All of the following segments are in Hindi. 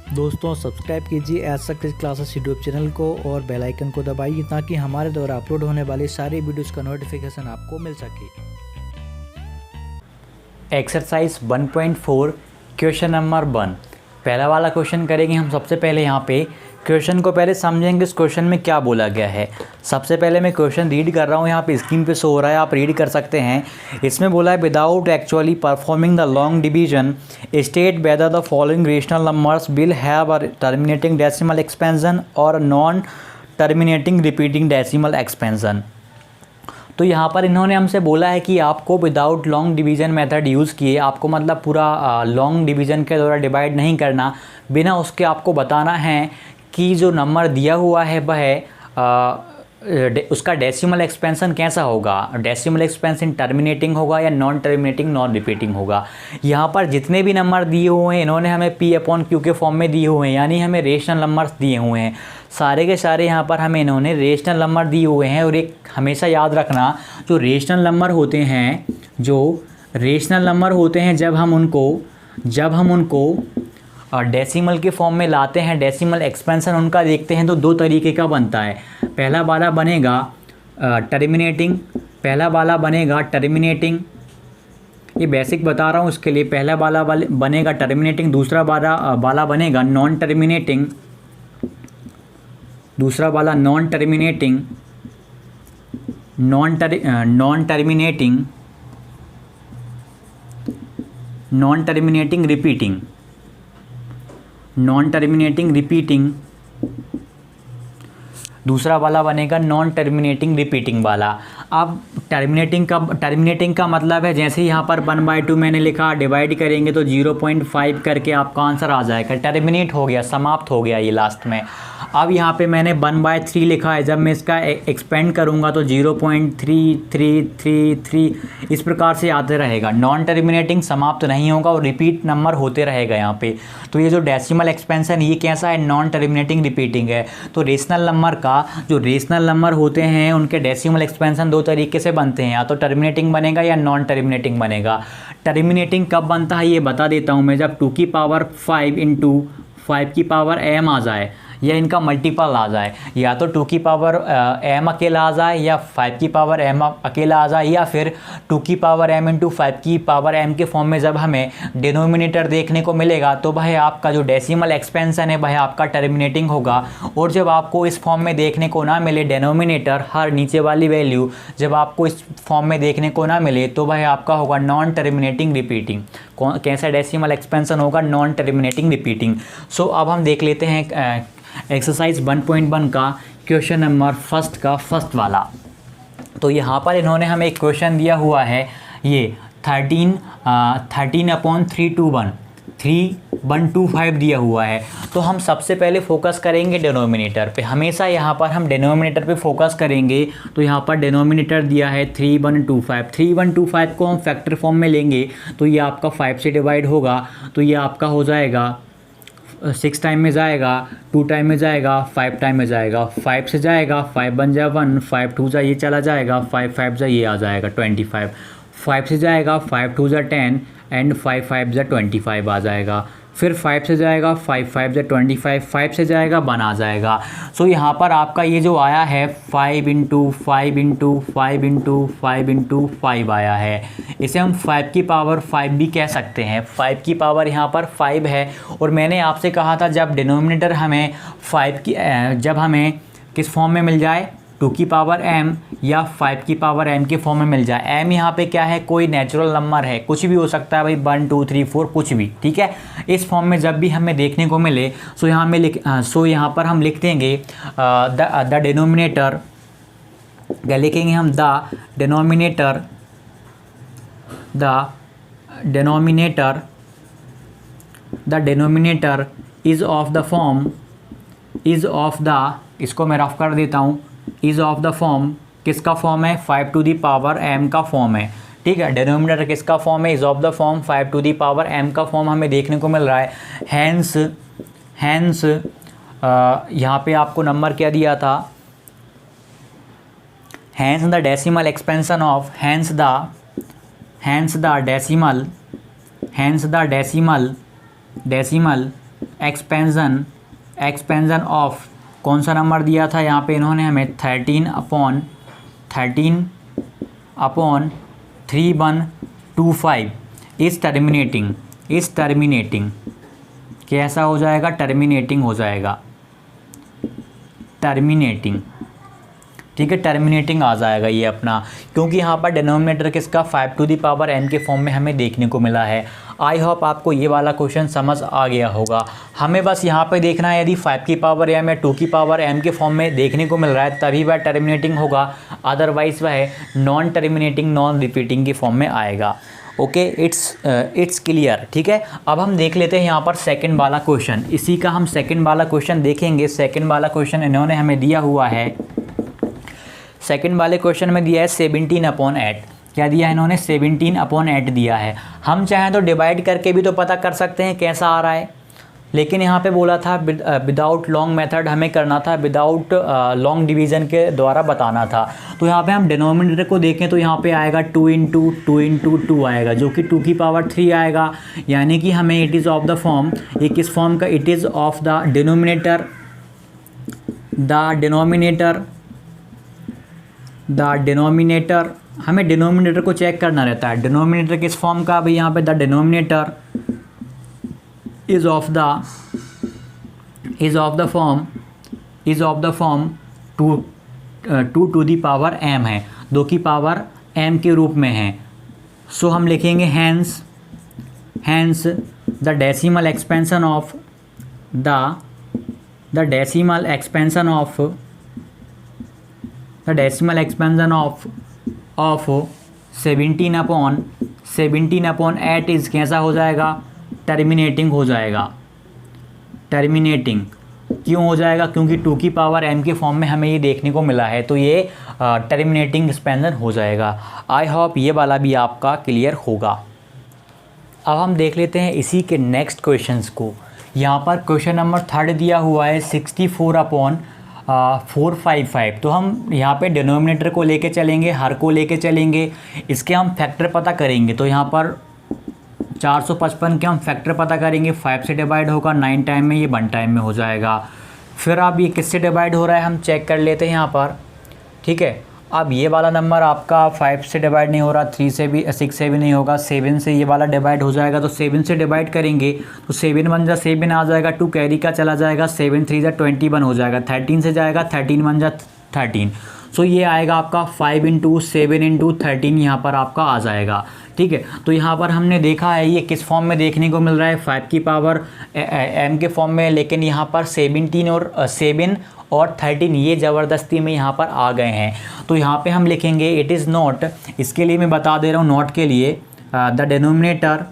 दोस्तों सब्सक्राइब कीजिए Edge Success Classes YouTube channel को और बेल आइकन को दबाइए ताकि हमारे द्वारा अपलोड होने वाली सारी वीडियोस का नोटिफिकेशन आपको मिल सके। एक्सरसाइज 1.4 क्वेश्चन नंबर 1 पहला वाला क्वेश्चन करेंगे हम। सबसे पहले यहाँ पे क्वेश्चन को पहले समझेंगे इस क्वेश्चन में क्या बोला गया है। सबसे पहले मैं क्वेश्चन रीड कर रहा हूँ, यहाँ पे स्क्रीन पे शो हो रहा है, आप रीड कर सकते हैं। इसमें बोला है without actually performing the long division state whether the following rational numbers will have a terminating decimal expansion और non terminating repeating decimal expansion. तो यहाँ पर इन्होंने हमसे बोला है कि आपको without long division method use किए, आपको मतलब पूरा लॉन्ग डिवीज़न के द्वारा डिवाइड नहीं करना, बिना उसके आपको बताना है कि जो नंबर दिया हुआ है वह उसका डेसिमल एक्सपेंशन कैसा होगा। डेसिमल एक्सपेंशन टर्मिनेटिंग होगा या नॉन टर्मिनेटिंग नॉन रिपीटिंग होगा। यहाँ पर जितने भी नंबर दिए हुए हैं इन्होंने हमें P/Q के फॉर्म में दिए हुए हैं, यानी हमें रेशनल नंबर्स दिए हुए हैं। सारे के सारे यहाँ पर हमें इन्होंने रेशनल नंबर दिए हुए हैं। और एक हमेशा याद रखना, जो रेशनल नंबर होते हैं जब हम उनको डेसिमल के फॉर्म में लाते हैं, डेसिमल एक्सपेंशन उनका देखते हैं तो दो तरीके का बनता है। पहला वाला बनेगा टर्मिनेटिंग, ये बेसिक बता रहा हूँ उसके लिए। पहला वाला बनेगा टर्मिनेटिंग, दूसरा वाला बनेगा नॉन टर्मिनेटिंग, दूसरा वाला नॉन टर्मिनेटिंग रिपीटिंग, दूसरा वाला बनेगा नॉन टर्मिनेटिंग रिपीटिंग वाला। अब टर्मिनेटिंग का मतलब है, जैसे यहाँ पर 1/2 मैंने लिखा, डिवाइड करेंगे तो 0.5 करके आपका आंसर आ जाएगा। टर्मिनेट हो गया, समाप्त हो गया ये लास्ट में। अब यहाँ पे मैंने 1/3 लिखा है, जब मैं इसका एक्सपेंड करूँगा तो 0.3333 इस प्रकार से आते रहेगा। नॉन टर्मिनेटिंग समाप्त नहीं होगा और रिपीट नंबर होते रहेगा यहाँ पे। तो ये जो डेसिमल एक्सपेंशन ये कैसा है, नॉन टर्मिनेटिंग रिपीटिंग है। तो रेशनल नंबर होते हैं उनके डेसिमल एक्सपेंशन दो तरीके से बनते हैं, या तो टर्मिनेटिंग बनेगा या नॉन टर्मिनेटिंग बनेगा। टर्मिनेटिंग कब बनता है ये बता देता हूँ मैं, जब 2⁵ इंटू 5m आ जाए या इनका मल्टीपल आ जाए, या तो 2m अकेला आ जाए या 5m अकेला आ जाए, या फिर 2m इंटू 5m के फॉर्म में जब हमें डिनोमिनेटर देखने को मिलेगा तो वह आपका जो डेसिमल एक्सपेंशन है वह आपका टर्मिनेटिंग होगा। और जब आपको इस फॉर्म में देखने को ना मिले डिनोमिनेटर, हर नीचे वाली वैल्यू जब आपको इस फॉर्म में देखने को ना मिले तो वह आपका होगा नॉन टर्मिनेटिंग रिपीटिंग। कैसा डेसिमल एक्सपेंशन होगा, नॉन टर्मिनेटिंग रिपीटिंग। सो अब हम देख लेते हैं एक्सरसाइज 1.1 का क्वेश्चन नंबर फर्स्ट वाला। तो यहाँ पर इन्होंने हमें एक क्वेश्चन दिया हुआ है, ये 13/321 दिया हुआ है। तो हम सबसे पहले फोकस करेंगे डिनोमिनेटर पे, हमेशा यहाँ पर हम डिनोमिनेटर पे फोकस करेंगे। तो यहाँ पर डिनोमिनेटर दिया है 3125 को हम फैक्टर फॉर्म में लेंगे तो ये आपका 5 से डिवाइड होगा, तो ये आपका हो जाएगा 6 टाइम में जाएगा, 2 टाइम में जाएगा, 5 टाइम में जाएगा। 5 से जाएगा, 5 बन जाए 1, 5 2 जा ये चला जाएगा, 5 5 जा ये आ जाएगा 25। 5 से जाएगा, 5 2 जा 10 एंड 5 5 जा 25 आ जाएगा। फिर 5 से जाएगा, 5 5 जा 25, 5 से जाएगा 1 आ जाएगा। सो यहाँ पर आपका ये जो आया है 5 इंटू 5 इंटू 5 इंटू 5 इंटू 5 आया है। इसे हम 5 की पावर 5 भी कह सकते हैं। 5 की पावर यहाँ पर 5 है। और मैंने आपसे कहा था जब डिनोमिनेटर हमें जब हमें किस फॉर्म में मिल जाए, 2m या 5m के फॉर्म में मिल जाए। m यहाँ पे क्या है, कोई नेचुरल नंबर है, कुछ भी हो सकता है भाई, 1 2 3 4 कुछ भी, ठीक है। इस फॉर्म में जब भी हमें देखने को मिले सो यहाँ पर हम लिख देंगे द डिनोमिनेटर, क्या लिखेंगे हम, the denominator is of the इसको मैं रफ कर देता हूँ, इज़ ऑफ द फॉर्म, किसका फॉर्म है, 5m का फॉर्म है, ठीक है। डिनोमिनेटर किसका फॉर्म है, is of the form 5m का फॉर्म हमें देखने को मिल रहा है। हैंस यहाँ पे आपको नंबर क्या दिया था, hence the decimal expansion of hence the decimal expansion of कौन सा नंबर दिया था यहाँ पे इन्होंने हमें 13/3125 इस टर्मिनेटिंग कैसा हो जाएगा, टर्मिनेटिंग हो जाएगा, टर्मिनेटिंग, ठीक है, टर्मिनेटिंग आ जाएगा ये अपना, क्योंकि यहाँ पर डिनोमिनेटर किसका 5n के फॉर्म में हमें देखने को मिला है। आई होप आपको ये वाला क्वेश्चन समझ आ गया होगा। हमें बस यहाँ पे देखना है यदि 5m या 2m के फॉर्म में देखने को मिल रहा है तभी वह टर्मिनेटिंग होगा, अदरवाइज वह नॉन टर्मिनेटिंग नॉन रिपीटिंग के फॉर्म में आएगा। ओके, इट्स क्लियर, ठीक है। अब हम देख लेते हैं यहाँ पर सेकंड वाला क्वेश्चन, इसी का हम सेकंड वाला क्वेश्चन देखेंगे। सेकंड वाला क्वेश्चन इन्होंने हमें दिया हुआ है, सेकंड वाले क्वेश्चन में दिया है 17/8। क्या दिया है इन्होंने, 17/8 दिया है। हम चाहें तो डिवाइड करके भी तो पता कर सकते हैं कैसा आ रहा है, लेकिन यहाँ पे बोला था विदाउट लॉन्ग मेथड हमें करना था, विदाउट लॉन्ग डिवीज़न के द्वारा बताना था। तो यहाँ पे हम डिनोमिनेटर को देखें तो यहाँ पे आएगा 2 × 2 आएगा, जो कि 2⁻³ आएगा, यानी कि हमें it is of the form, ये किस फॉर्म का, it is of the denominator, हमें डिनोमिनेटर को चेक करना रहता है। डिनोमिनेटर किस फॉर्म का, भाई यहाँ पे the denominator is of the form 2 to the power m है, 2 की पावर m के रूप में है। सो हम लिखेंगे hence the decimal expansion of the decimal expansion of 17/8 is कैसा हो जाएगा, टर्मिनेटिंग हो जाएगा। टर्मिनेटिंग क्यों हो जाएगा, क्योंकि 2m के फॉर्म में हमें ये देखने को मिला है, तो ये टर्मिनेटिंग एक्सपेंशन हो जाएगा। आई होप ये वाला भी आपका क्लियर होगा। अब हम देख लेते हैं इसी के नेक्स्ट क्वेश्चंस को। यहाँ पर क्वेश्चन नंबर 3 दिया हुआ है 64/455। तो हम यहाँ पे डिनोमिनेटर को लेके चलेंगे, हर को लेके चलेंगे, इसके हम फैक्टर पता करेंगे। तो यहाँ पर 455 के हम फैक्टर पता करेंगे, 5 से डिवाइड होगा 9 टाइम में, ये 1 टाइम में हो जाएगा। फिर अब ये किससे डिवाइड हो रहा है हम चेक कर लेते हैं यहाँ पर, ठीक है। अब ये वाला नंबर आपका 5 से डिवाइड नहीं हो रहा, 3 से भी 6 से भी नहीं होगा, 7 से ये वाला डिवाइड हो जाएगा। तो 7 से डिवाइड करेंगे तो 7 1 जा 7 आ जाएगा, 2 कैरी का चला जाएगा, 7 3 जा 21 हो जाएगा, 13 से जाएगा, 13 1 जा 13। सो ये आएगा आपका 5 × 7 × 13 यहाँ पर आपका आ जाएगा, ठीक है। तो यहाँ पर हमने देखा है ये किस फॉर्म में देखने को मिल रहा है, 5 की पावर m के फॉर्म में, लेकिन यहाँ पर 7 और 13 ये ज़बरदस्ती में यहाँ पर आ गए हैं। तो यहाँ पे हम लिखेंगे इट इज़ नॉट, इसके लिए मैं बता दे रहा हूँ नॉट के लिए, the denominator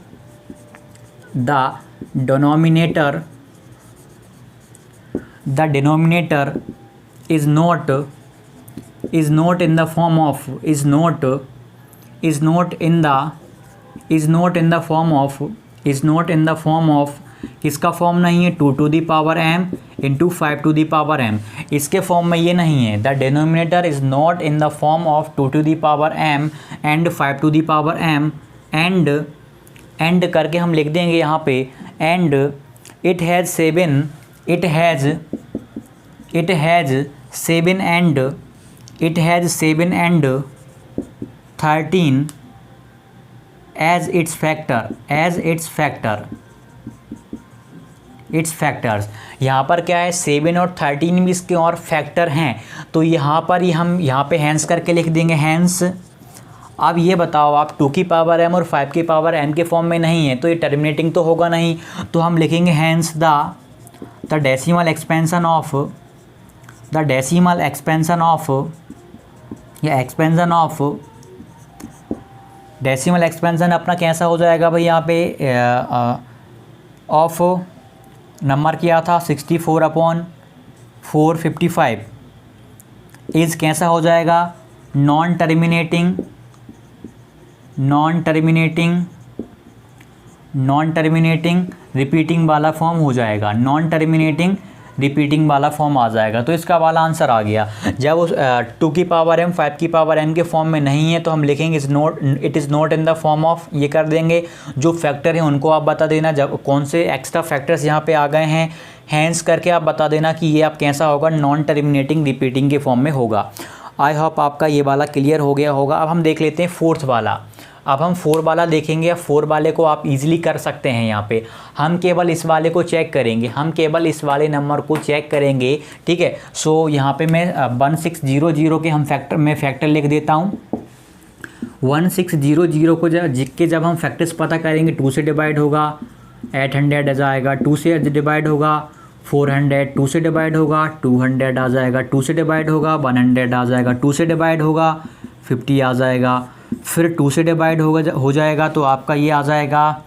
is not in the form of किसका फॉर्म नहीं है, 2m × 5m, इसके फॉर्म में ये नहीं है। The denominator is not in the form of 2m and 5m, and करके हम लिख देंगे यहाँ पे, and it has 7 and 13 as its factors. यहाँ पर क्या है, 7 और 13 भी इसके और फैक्टर हैं। तो यहाँ पर ही हम यहाँ पे हैंस करके लिख देंगे, हैंस। अब ये बताओ आप 2 की पावर m और 5 की पावर m के फॉर्म में नहीं है, तो ये टर्मिनेटिंग तो होगा नहीं। तो हम लिखेंगे हैंस द डेसिमल एक्सपेंशन अपना कैसा हो जाएगा भाई, यहाँ पे ऑफ नंबर किया था 64/455 इज़ कैसा हो जाएगा, नॉन टर्मिनेटिंग रिपीटिंग वाला फॉर्म हो जाएगा। नॉन टर्मिनेटिंग रिपीटिंग वाला फॉर्म आ जाएगा। तो इसका वाला आंसर आ गया। जब उस 2 की पावर m 5 की पावर m के फॉर्म में नहीं है तो हम लिखेंगे it is not in the form of, ये कर देंगे। जो फैक्टर है उनको आप बता देना, जब कौन से एक्स्ट्रा फैक्टर्स यहाँ पे आ गए हैं हैंस करके आप बता देना कि ये आप कैसा होगा, नॉन टर्मिनेटिंग रिपीटिंग के फॉर्म में होगा। आई होप आपका ये वाला क्लियर हो गया होगा। अब हम देख लेते हैं फोर्थ वाला। अब हम 4 वाला देखेंगे। 4 वाले को आप इजीली कर सकते हैं। यहाँ पे हम केवल इस वाले को चेक करेंगे, हम केवल इस वाले नंबर को चेक करेंगे, ठीक है। सो यहाँ पे मैं 1600 के हम फैक्टर लिख देता हूँ। 1600 को जब हम फैक्टर्स पता करेंगे, 2 से डिवाइड होगा 800 आ जाएगा, 2 से डिवाइड होगा 400, 2 से डिवाइड होगा 200 आ जाएगा, 2 से डिवाइड होगा 100 आ जाएगा, 2 से डिवाइड होगा 50 आ जाएगा, फिर 2 से डिवाइड हो जाएगा तो आपका ये आ जाएगा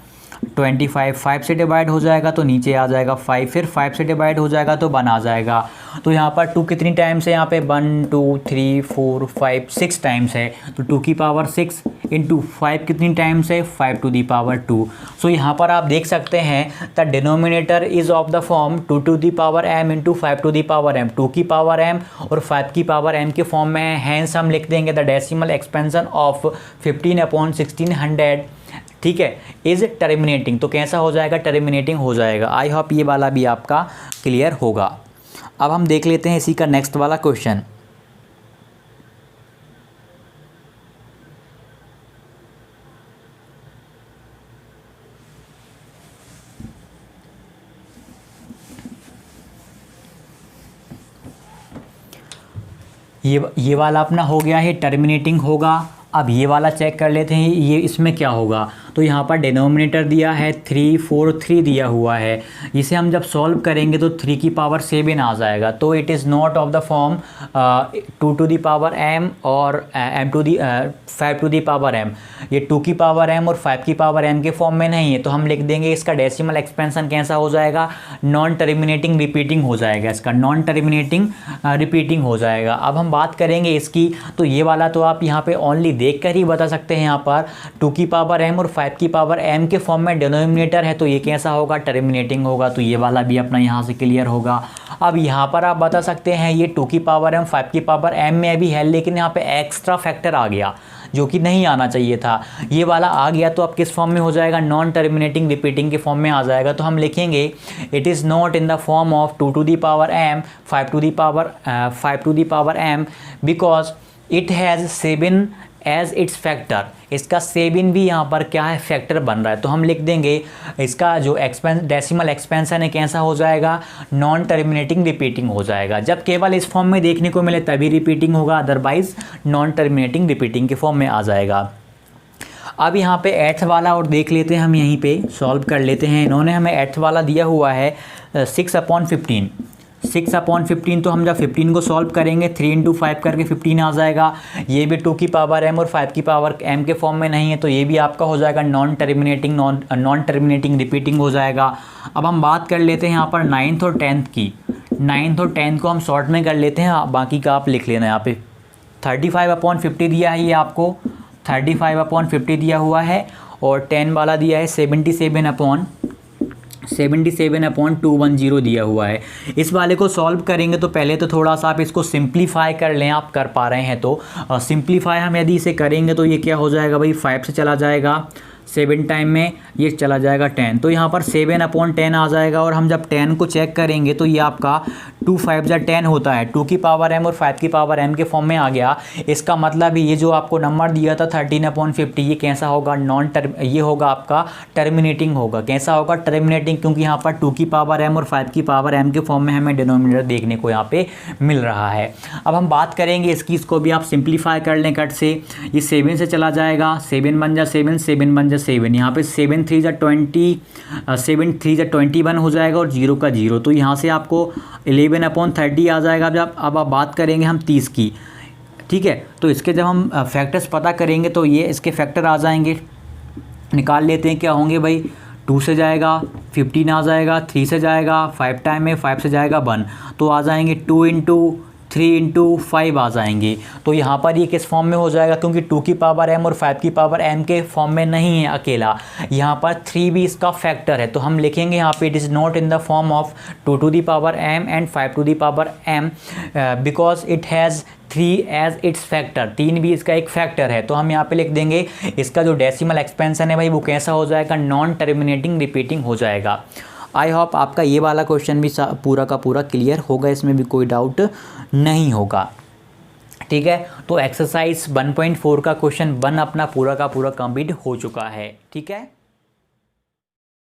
25, 5 से डिवाइड हो जाएगा तो नीचे आ जाएगा 5, फिर 5 से डिवाइड हो जाएगा तो 1 आ जाएगा। तो यहाँ पर 2 कितनी टाइम्स है, यहाँ पे 1 2 3 4 5 6 टाइम्स है। तो 2 की पावर 6 इंटू 5 कितनी टाइम्स है, 5 टू दी पावर 2। सो यहाँ पर आप देख सकते हैं the denominator is of the form 2 to the power m into 5 to the power m। 2 की पावर m और 5 की पावर m के फॉर्म में है। हैंस हम लिख देंगे द डेसिमल एक्सपेंशन ऑफ 15/1600, ठीक है, इज़ टर्मिनेटिंग। तो कैसा हो जाएगा, टर्मिनेटिंग हो जाएगा। आई होप ये वाला भी आपका क्लियर होगा। अब हम देख लेते हैं इसी का नेक्स्ट वाला क्वेश्चन। ये वाला अपना हो गया है, टर्मिनेटिंग होगा। अब ये वाला चेक कर लेते हैं, ये इसमें क्या होगा। तो यहाँ पर डिनोमिनेटर दिया है 3 4 3 दिया हुआ है। इसे हम जब सॉल्व करेंगे तो 3 की पावर 7 आ जाएगा। तो it is not of the form 2 to the power m और 5 टू दी पावर m। ये 2 की पावर m और 5 की पावर m के फॉर्म में नहीं है। तो हम लिख देंगे इसका डेसिमल एक्सपेंशन कैसा हो जाएगा, नॉन टर्मिनेटिंग रिपीटिंग हो जाएगा। इसका नॉन टर्मिनेटिंग रिपीटिंग हो जाएगा। अब हम बात करेंगे इसकी, तो ये वाला तो आप यहाँ पे ओनली देख कर ही बता सकते हैं। यहाँ पर 2 की पावर m और 5 की पावर m के फॉर्म में डिनोमिनेटर है तो ये कैसा होगा, टर्मिनेटिंग होगा। तो ये वाला भी अपना यहाँ से क्लियर होगा। अब यहाँ पर आप बता सकते हैं ये 2 की पावर m 5 की पावर m में भी है, लेकिन यहाँ पे एक्स्ट्रा फैक्टर आ गया जो कि नहीं आना चाहिए था। ये वाला आ गया तो अब किस फॉर्म में हो जाएगा, नॉन टर्मिनेटिंग रिपीटिंग के फॉर्म में आ जाएगा। तो हम लिखेंगे it is not in the form of 2 to the power m 5 to the power m because it has 7 as its factor. इसका 7 भी यहाँ पर क्या है, फैक्टर बन रहा है। तो हम लिख देंगे इसका जो डेसिमल एक्सपेंशन है कैसा हो जाएगा, नॉन टर्मिनेटिंग रिपीटिंग हो जाएगा। जब केवल इस फॉर्म में देखने को मिले तभी रिपीटिंग होगा, अदरवाइज नॉन टर्मिनेटिंग रिपीटिंग के फॉर्म में आ जाएगा। अब यहाँ पे 8th वाला और देख लेते हैं, हम यहीं पे सॉल्व कर लेते हैं। इन्होंने हमें 8th वाला दिया हुआ है 6/15। 6/15 तो हम जब 15 को सॉल्व करेंगे 3 इंटू 5 करके 15 आ जाएगा। ये भी 2 की पावर m और 5 की पावर m के फॉर्म में नहीं है तो ये भी आपका हो जाएगा नॉन टर्मिनेटिंग रिपीटिंग हो जाएगा। अब हम बात कर लेते हैं यहाँ पर 9th और 10th की। 9th और 10th को हम शॉर्ट में कर लेते हैं, बाकी का आप लिख लेना। यहाँ पे 35/50 दिया है, ये आपको 35/50 दिया हुआ है, और 10 वाला दिया है 77/210 दिया हुआ है। इस वाले को सॉल्व करेंगे तो पहले तो थोड़ा सा आप इसको सिंप्लीफाई कर लें, आप कर पा रहे हैं तो सिंप्लीफाई हम यदि इसे करेंगे तो ये क्या हो जाएगा भाई, 5 से चला जाएगा 7 टाइम में, ये चला जाएगा 10, तो यहाँ पर 7/10 आ जाएगा। और हम जब 10 को चेक करेंगे तो ये आपका 2 5 जा 10 होता है। 2 की पावर m और 5 की पावर m के फॉर्म में आ गया। इसका मतलब ये जो आपको नंबर दिया था 13/50, ये कैसा होगा, ये होगा आपका टर्मिनेटिंग होगा। कैसा होगा, टर्मिनेटिंग, क्योंकि यहाँ पर 2 की पावर m और 5 की पावर m के फॉर्म में हमें डिनोमिनेटर देखने को यहाँ पे मिल रहा है। अब हम बात करेंगे इसको भी आप सिंप्लीफाई कर लें कट से। ये 7 से चला जाएगा, 7 बन जा 7, 7 बन जा 7, यहाँ पे 7 3 जा 20, 7 3 जा 21 हो जाएगा, और 0 का 0, तो यहाँ से आपको 11/30 आ जाएगा। अब आप बात करेंगे हम 30 की, ठीक है। तो इसके जब हम फैक्टर्स पता करेंगे तो ये इसके फैक्टर आ जाएंगे, निकाल लेते हैं क्या होंगे भाई। 2 से जाएगा 15 आ जाएगा, 3 से जाएगा 5 टाइम में 5 से जाएगा 1, तो आ जाएंगे 2 इंटू 3 इंटू 5 आ जाएंगे। तो यहाँ पर ये किस फॉर्म में हो जाएगा, क्योंकि 2 की पावर m और 5 की पावर m के फॉर्म में नहीं है अकेला, यहाँ पर 3 भी इसका फैक्टर है। तो हम लिखेंगे यहाँ पे it is not in the form of 2 to the power m and 5 to the power m because it has 3 as its factor, 3 भी इसका एक फैक्टर है। तो हम यहाँ पे लिख देंगे इसका जो डेसिमल एक्सपेंशन है भाई वो कैसा हो जाएगा, नॉन टर्मिनेटिंग रिपीटिंग हो जाएगा। आई होप आपका ये वाला क्वेश्चन भी पूरा का पूरा क्लियर होगा, इसमें भी कोई डाउट नहीं होगा। ठीक है, तो एक्सरसाइज 1.4 का क्वेश्चन 1 अपना पूरा का पूरा कंप्लीट हो चुका है। ठीक है।